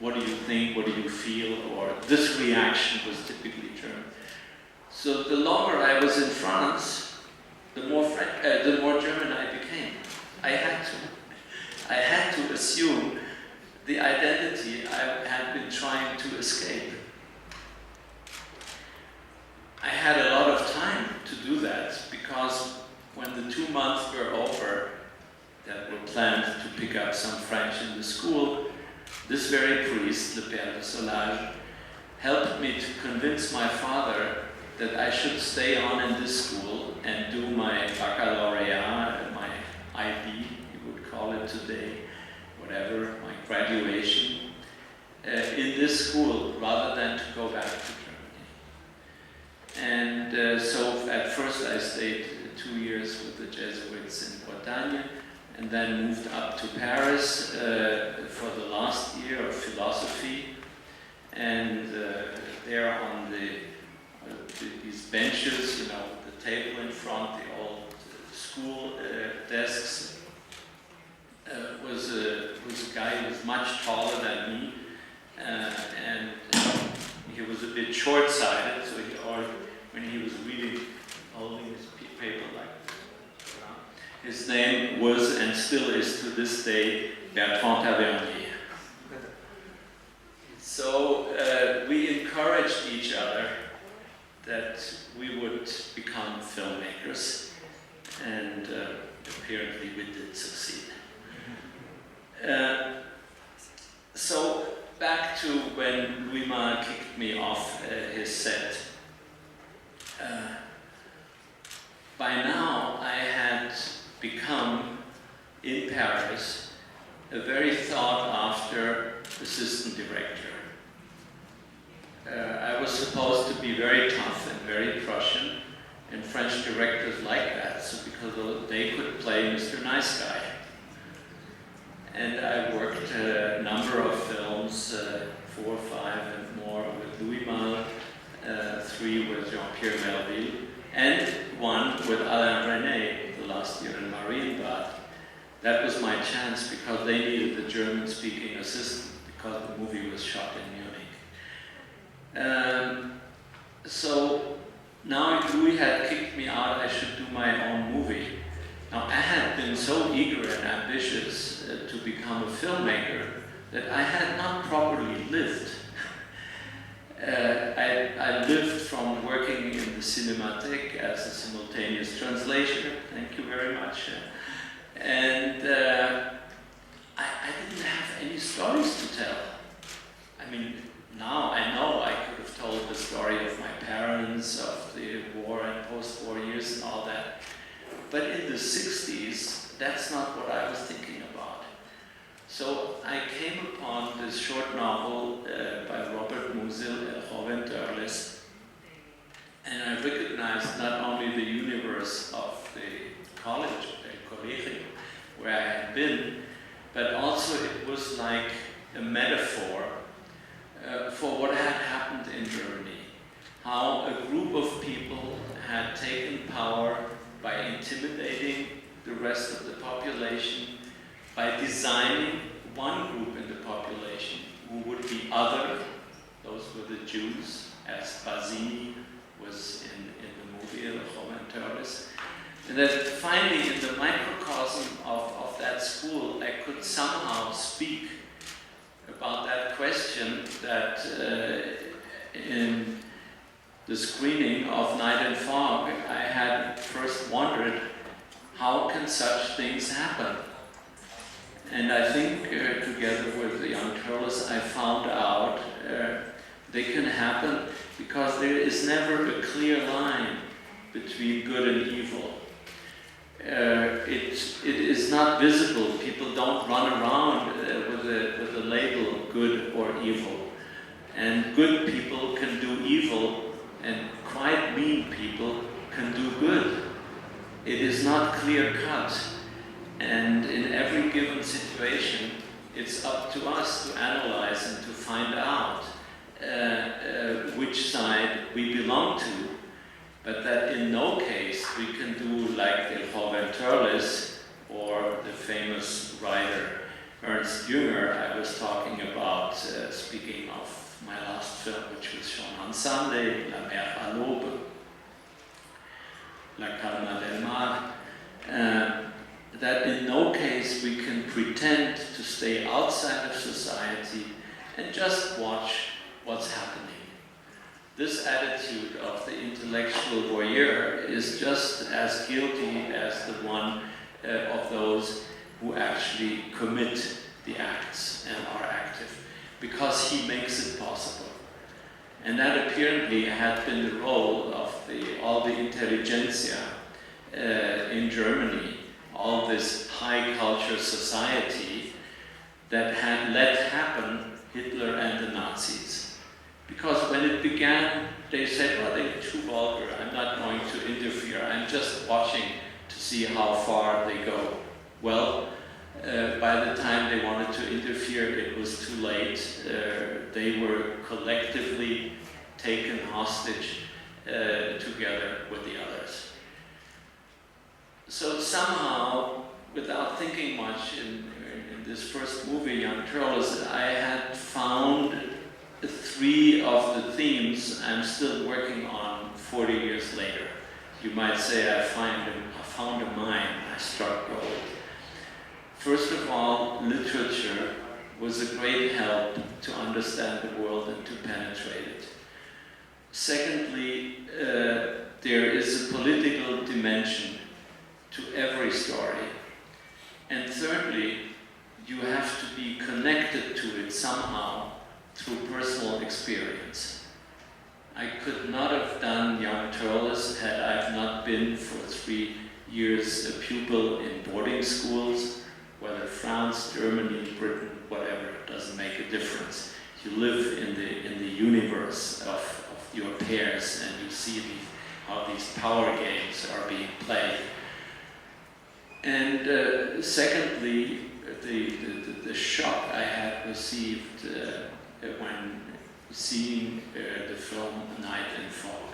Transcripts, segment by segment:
what do you think, what do you feel, or this reaction was typically German. So the longer I was in France, the more German I became. I had to assume the identity I had been trying to escape. I had a lot of time to do that because when the 2 months were over that were planned to pick up some French in the school, this very priest, Le Père de Solage, helped me to convince my father that I should stay on in this school and do my baccalaureate, my IB, you would call it today, whatever, my graduation, in this school rather than to go back to Germany. And so at first I stayed 2 years with the Jesuits in Bretagne, and then moved up to Paris for the last year of philosophy. And there on these benches, you know, the table in front, the old school desks, was a guy who was much taller than me, and he was a bit short-sighted, so when he was reading, holding his paper like this, his name was and still is to this day Bertrand Tavernier. So we encouraged each other that we would become filmmakers, and apparently we did succeed. So back to when Louis-Malle kicked me off his set. By now I had become, in Paris, a very sought-after assistant director. I was supposed to be very tough and very Prussian, and French directors like that, so because they could play Mr. Nice Guy. And I worked a number of films, 4, 5 and more with Louis-Malle, 3 with Jean-Pierre Melville, and 1 with Alain Resnais, the last year in Marienbad. That was my chance because they needed a German-speaking assistant because the movie was shot in Munich. So now Louis had kicked me out, I should do my own movie. Now I had been so eager and ambitious to become a filmmaker that I had not properly lived. I lived from working in the Cinémathèque as a simultaneous translator, thank you very much. And I didn't have any stories to tell. I mean, now I know I could have told the story of my parents, of the war and post-war years and all that. But in the 60s, that's not what I was thinking about. So I came upon this short novel by Robert Musil, El Joven Turles, and I recognized not only the universe of the college, the Collegium, where I had been, but also it was like a metaphor for what had happened in Germany. How a group of people had taken power by intimidating the rest of the population, by designing one group in the population who would be other, those were the Jews, as Basini was in the movie, El Joven Turles. And that finally, in the microcosm of that school, I could somehow speak about that question that in the screening of Night and Fog, I had first wondered, how can such things happen? And I think together with the young Turles, I found out they can happen because there is never a clear line between good and evil. It is not visible. People don't run around with a label good or evil. And good people can do evil, and quite mean people can do good. It is not clear cut. And in every given situation, it's up to us to analyze and to find out which side we belong to. But that in no case we can do like El Joven Turles or the famous writer Ernst Jünger I was talking about, speaking of my last film, which was shown on Sunday, La Mer à l'Aube, La Calma del Mar, that in no case we can pretend to stay outside of society and just watch what's happening. This attitude of the intellectual voyeur is just as guilty as the one of those who actually commit the acts and are active, because he makes it possible. And that apparently had been the role of all the intelligentsia in Germany, all this high culture society that had let happen Hitler and the Nazis. Because when it began, they said, well, they're too vulgar, I'm not going to interfere, I'm just watching to see how far they go. Well, by the time they wanted to interfere, it was too late. They were collectively taken hostage together with the others. So somehow, without thinking much in this first movie, Young Turtles, I had found 3 of the themes I'm still working on 40 years later. You might say I found a mine, I struck gold. First of all, literature was a great help to understand the world and to penetrate it. Secondly, there is a political dimension to every story. And thirdly, you have to be connected to it somehow through personal experience. I could not have done Young Turtles had I not been for 3 years a pupil in boarding schools, whether France, Germany, Britain, whatever, it doesn't make a difference. You live in the universe of your peers, and you see how these power games are being played. And secondly, the shock I had received when seeing the film Night and Fog.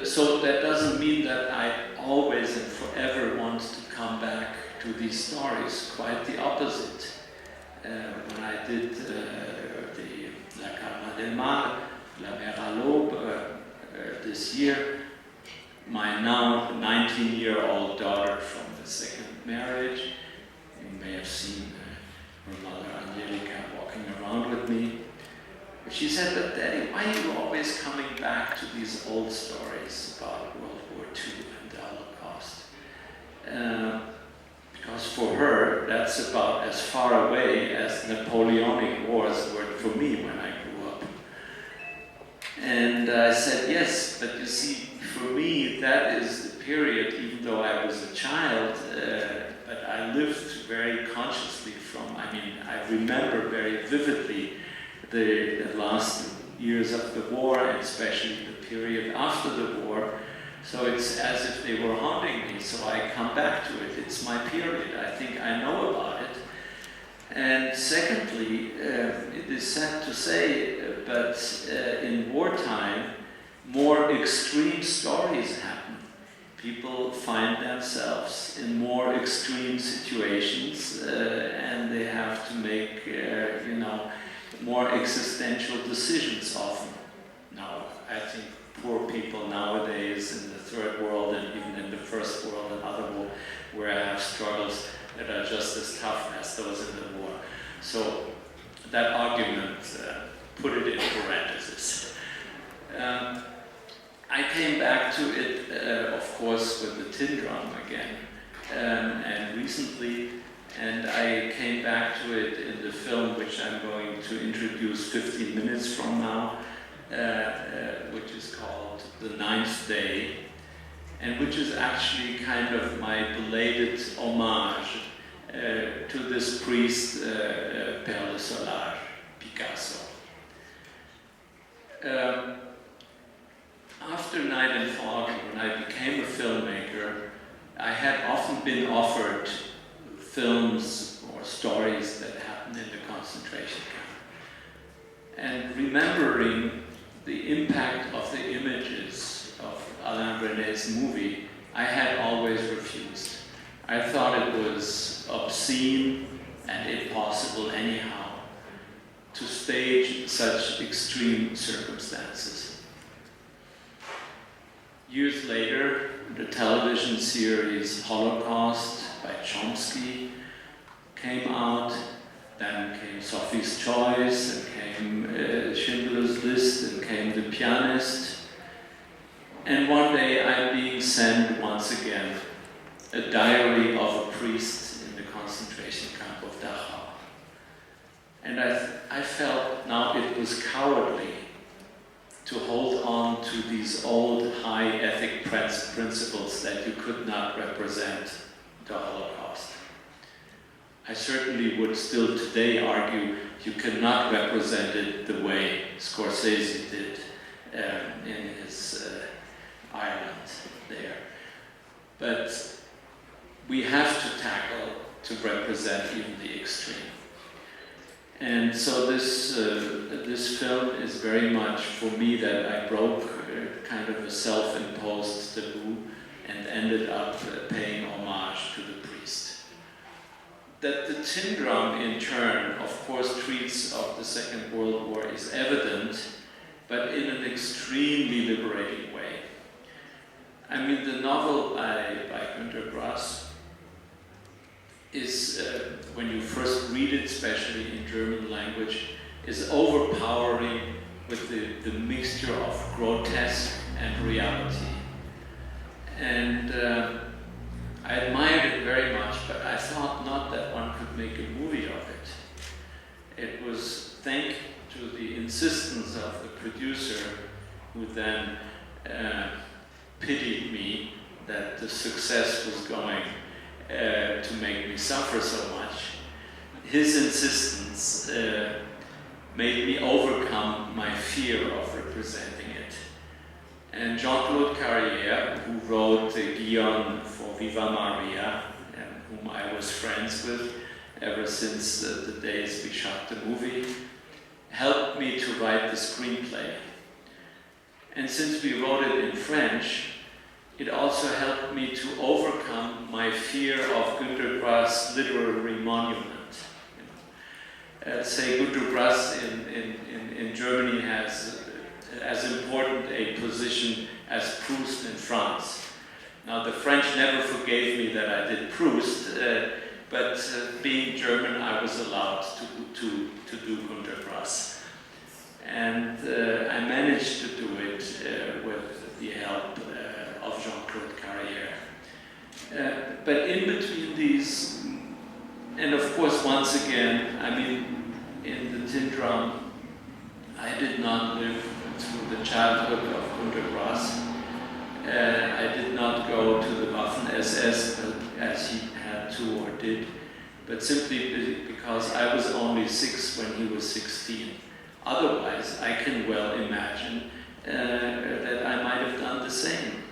So that doesn't mean that I always and forever want to come back to these stories. Quite the opposite. When I did the La Calma del Mar, La Mer à l'Aube this year, my now 19-year-old daughter from the second marriage, you may have seen her mother Angelica walking around with me. She said, but Daddy, why are you always coming back to these old stories about World War II and the Holocaust? Because for her, that's about as far away as Napoleonic Wars were for me when I grew up. And I said, yes, but you see, for me, that is the period, even though I was a child, but I lived very consciously I remember very vividly the last years of the war, and especially the period after the war. So it's as if they were haunting me, so I come back to it. It's my period. I think I know about it. And secondly, it is sad to say, but in wartime, more extreme stories happen. People find themselves in more extreme situations, and they have to make, more existential decisions often. Now, I think poor people nowadays in the third world and even in the first world and other world where I have struggles that are just as tough as those in the war. So that argument, put it in parentheses. I came back to it, of course, with the tin drum again, and recently, and I came back to it in the film which I'm going to introduce 15 minutes from now, which is called The Ninth Day, and which is actually kind of my belated homage to this priest, Père Le Solar, Picasso. After Night and Fog, when I became a filmmaker, I had often been offered films or stories that happened in the concentration camp. And remembering the impact of the images of Alain René's movie, I had always refused. I thought it was obscene and impossible anyhow to stage such extreme circumstances. Years later, the television series Holocaust by Chomsky came out, then came Sophie's Choice, and came Schindler's List, and came The Pianist. And one day I'm being sent once again a diary of a priest in the concentration camp of Dachau. And I felt now it was cowardly to hold on to these old high ethic principles that you could not represent the Holocaust. I certainly would still today argue you cannot represent it the way Scorsese did in his Ireland there. But we have to tackle to represent even the extreme. And so this film is very much for me that I broke kind of a self-imposed taboo and ended up paying homage to the priest. That the tin drum in turn, of course, treats of the Second World War is evident, but in an extremely liberating way. I mean, the novel by Günter Grass is, when you first read it, especially in German language, is overpowering with the mixture of grotesque and reality. And I admired it very much, but I thought not that one could make a movie of it. It was thanks to the insistence of the producer, who then pitied me that the success was going to make me suffer so much. His insistence made me overcome my fear of representing it. And Jean-Claude Carrière, who wrote Guillaume for Viva Maria, and whom I was friends with ever since the days we shot the movie, helped me to write the screenplay. And since we wrote it in French, it also helped me to overcome my fear of Günter Grass' literary monument. Say Günter Grass in Germany has as important a position as Proust in France. Now the French never forgave me that I did Proust, but being German I was allowed to do Günter Grass. And I managed to do it with the help of Jean-Claude Carrière. But in between these, and of course once again, I mean, in the tin drum, I did not live through the childhood of Günter Grass. I did not go to the Waffen-SS as he had to or did, but simply because I was only 6 when he was 16. Otherwise, I can well imagine that I might have done the same.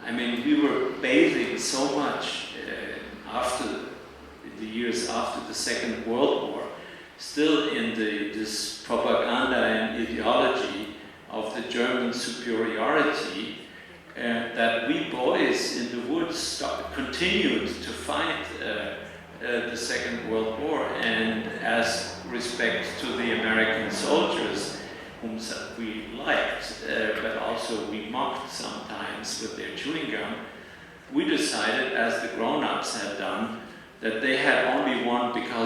I mean, we were bathing so much after the years after the Second World War, still in this propaganda and ideology of the German superiority, that we boys in the woods continued to fight the Second World War, and as respect to the American soldiers, whom we liked, but also we mocked sometimes with their chewing gum, we decided, as the grown-ups had done, that they had only won because